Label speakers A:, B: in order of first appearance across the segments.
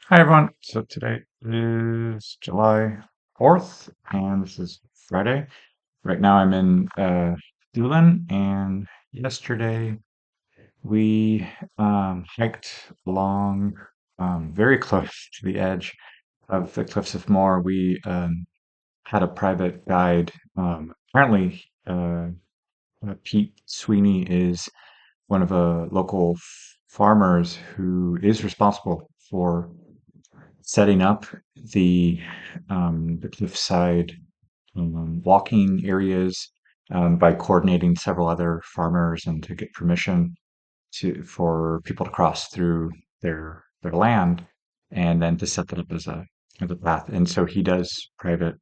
A: Hi everyone. So today is July 4th and this is Friday. Right now I'm in Doolin, and yesterday we hiked along very close to the edge of the Cliffs of Moher. We had a private guide. Apparently Pete Sweeney is one of the local farmers who is responsible for setting up the the cliffside walking areas by coordinating several other farmers and to get permission to for people to cross through their land and then to set that up as a path. And so he does private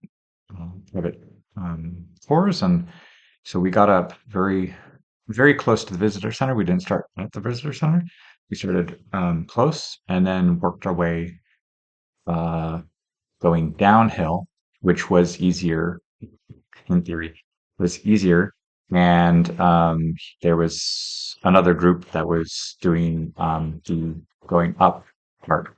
A: tours, and so we got up very close to the visitor center. We didn't start at the visitor center. We started close and then worked our way uh, going downhill, which was easier in theory, was easier. And there was another group that was doing the going up part.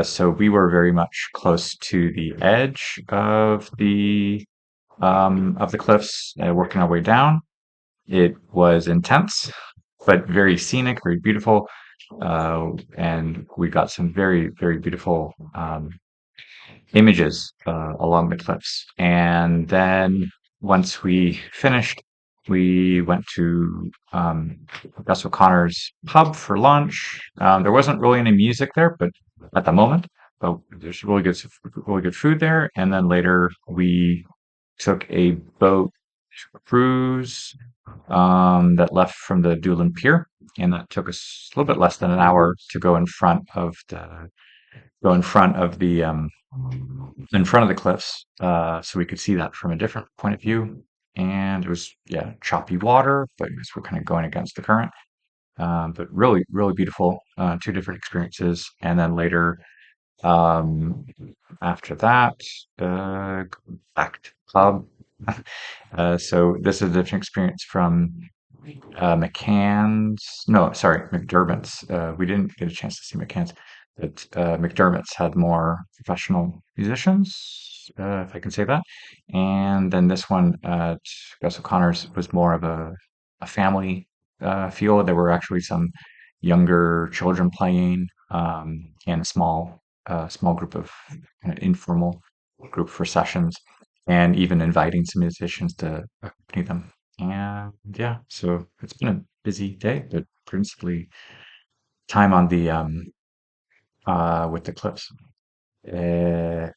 A: So we were very much close to the edge of the cliffs, working our way down. It was intense, but very scenic, very beautiful. And we got some very beautiful images along the cliffs. And then once we finished, we went to Gus O'Connor's pub for lunch. There wasn't really any music there, but at the moment, but there's really good food there. And then later we took a boat cruise that left from the Doolin Pier, and that took us a little bit less than an hour to go in front of the cliffs, so we could see that from a different point of view. And it was, yeah, choppy water, but because we're kind of going against the current. But really beautiful. Two different experiences, and then later, um, after that, back to the club. So this is a different experience from McCann's. No, sorry, McDermott's. We didn't get a chance to see McCann's, but McDermott's had more professional musicians, if I can say that. And then this one at Gus O'Connor's was more of a family feel. There were actually some younger children playing, and a small group of kind of informal group for sessions, and even inviting some musicians to accompany them. And yeah, so it's been a busy day, but principally time on the with the cliffs. And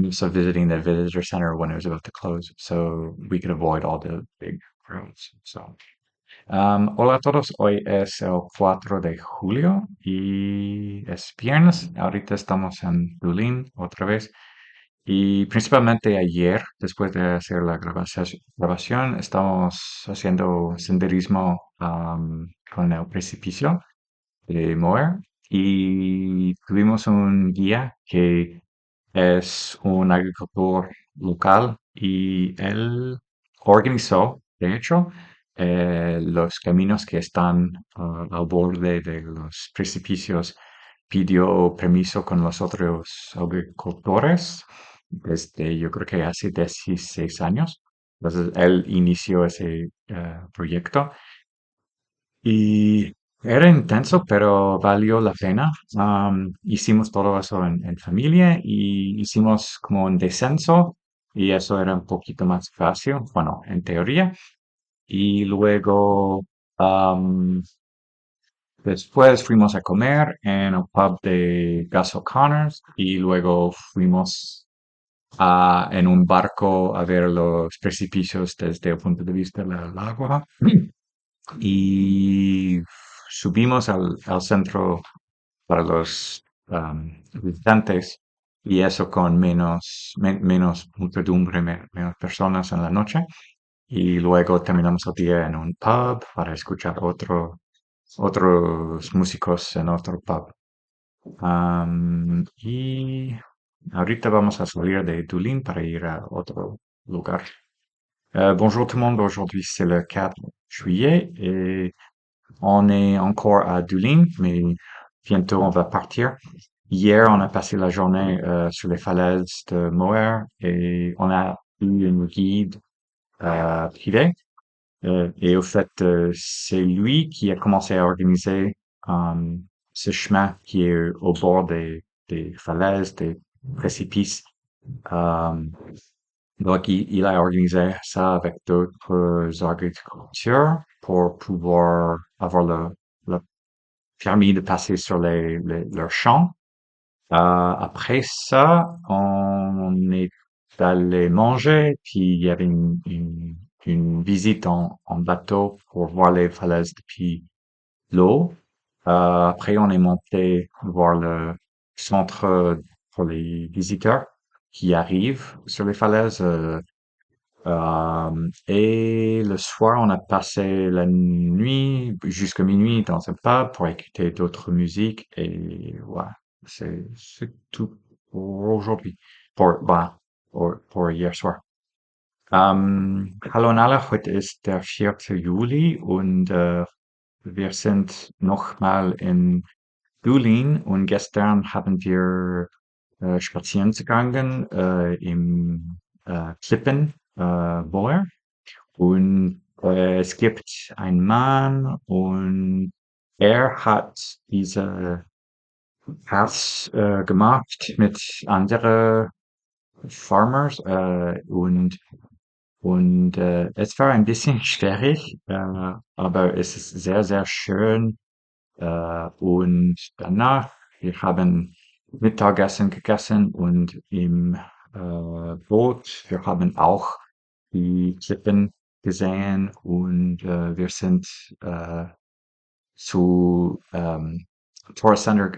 A: also visiting the visitor center when it was about to close, so we could avoid all the big crowds. So, hola a todos, hoy es el 4 de julio y es viernes. Ahorita estamos en Dublín otra vez. Y principalmente ayer, después de hacer la grabación, estamos haciendo senderismo con el precipicio de Moher, y tuvimos un guía que es un agricultor local y él organizó, de hecho, los caminos que están al borde de los precipicios. Pidió permiso con los otros agricultores desde, yo creo que hace 16 años. Entonces él inició ese proyecto y era intenso, pero valió la pena. Hicimos todo eso en familia y hicimos como un descenso, y eso era un poquito más fácil, bueno, en teoría. Y luego, am, después fuimos a comer en el pub de Gus O'Connor's, y luego fuimos en un barco a ver los precipicios desde el punto de vista del agua. Y subimos al centro para los visitantes, y eso con menos muchedumbre, menos personas en la noche. Y luego terminamos el día en un pub para escuchar otros músicos en otro pub. Y ahorita vamos a salir de Dublín para ir a otro lugar. Bonjour tout le monde, aujourd'hui c'est le 4 juillet et on est encore à Dublin, mais bientôt on va partir. hier, on a passé la journée sur les falaises de Moher et on a eu une guide privé. Et au fait, c'est lui qui a commencé à organiser euh, ce chemin qui est au bord des falaises, des précipices. Euh, donc, il a organisé ça avec d'autres agriculteurs pour pouvoir avoir le permis de passer sur leurs champs. Après ça, on est allé manger, puis il y avait une visite en bateau pour voir les falaises depuis l'eau. Après, on est monté voir le centre pour les visiteurs qui arrivent sur les falaises. Et le soir, on a passé la nuit jusqu'à minuit dans un pub pour écouter d'autres musiques et voilà, c'est tout pour aujourd'hui. Pour hier soir. Hallo Nala, heute ist der 4. Juli und wir sind nochmal in Dublin und gestern haben wir spazieren gegangen im Klippen Moor und es gibt einen Mann und er hat diese Paths gemacht mit anderen Farmers und es war ein bisschen schwierig, aber es ist sehr, sehr schön. Und danach, wir haben Mittagessen gegessen und im Boot, wir haben auch die Klippen gesehen und wir sind zu Tourist Center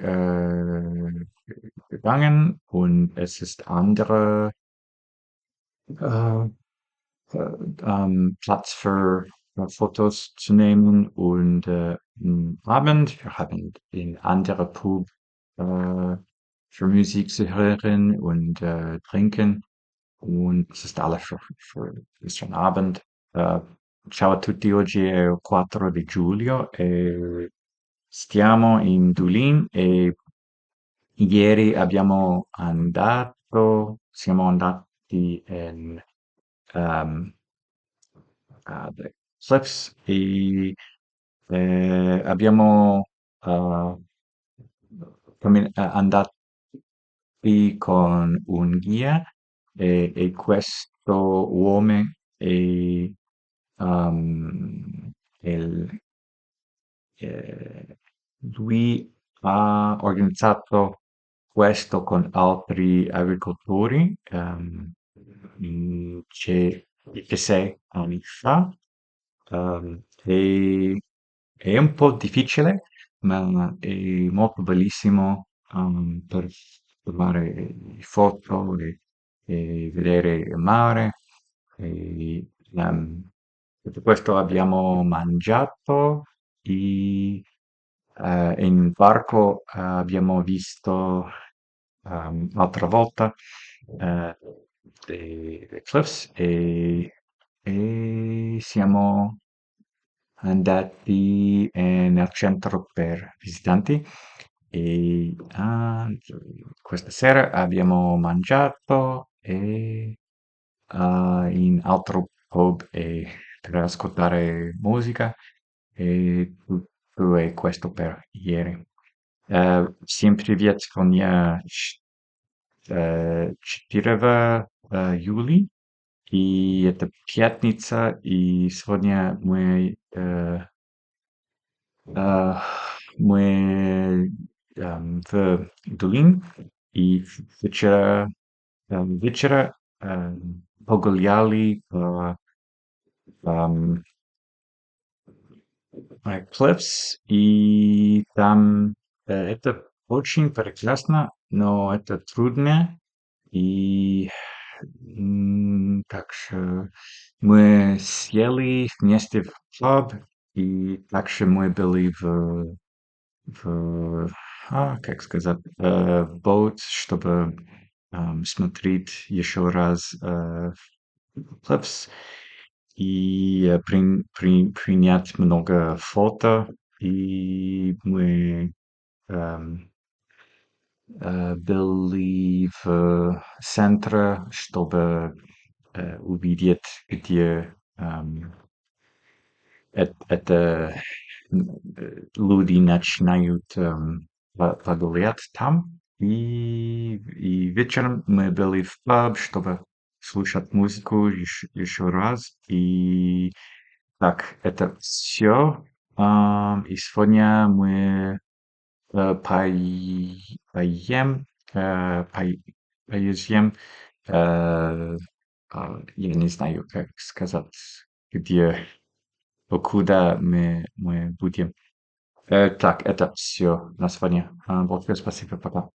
A: gegangen und es ist andere äh, Platz für Fotos zu nehmen und am Abend, wir haben in andere Pub äh, für Musik zu hören und trinken und es ist alles für questo Abend. Eh, Ciao a tutti, oggi è il 4 di giugno e stiamo in Dublin e ieri siamo andati in ehm, the Cliffs e abbiamo eh, andati con un guia e questo uomo è, um, il- eh, lui ha organizzato questo con altri agricoltori che 6 anni fa. E è un po' difficile, ma è molto bellissimo per fare foto e vedere il mare. E, Tutto questo abbiamo mangiato e in barco abbiamo visto l'altra volta eh, le Cliffs e siamo andati nel centro per visitanti e questa sera abbiamo mangiato e in altro pub per ascoltare musica e tutto è questo per ieri. Всем привет, меня 4 Юли, и это пятница, и сегодня э, мы в Дулин, и вечера погуляли ам, Cliffs, и там это очень прекрасно, но это трудно. И также мы съели вместе в паб, и также мы были как сказать, в boat, чтобы смотреть еще раз Cliffs и принять много фото. И мы эм, были в центре, чтобы увидеть, где это люди начинают погулять там. И вечером мы были в паб, чтобы слушать музыку еще раз. И так, это все. И сегодня мы поем, поезжем, э, я не знаю, как сказать, где, куда мы будем. Так, это все на сегодня. Большое спасибо, пока.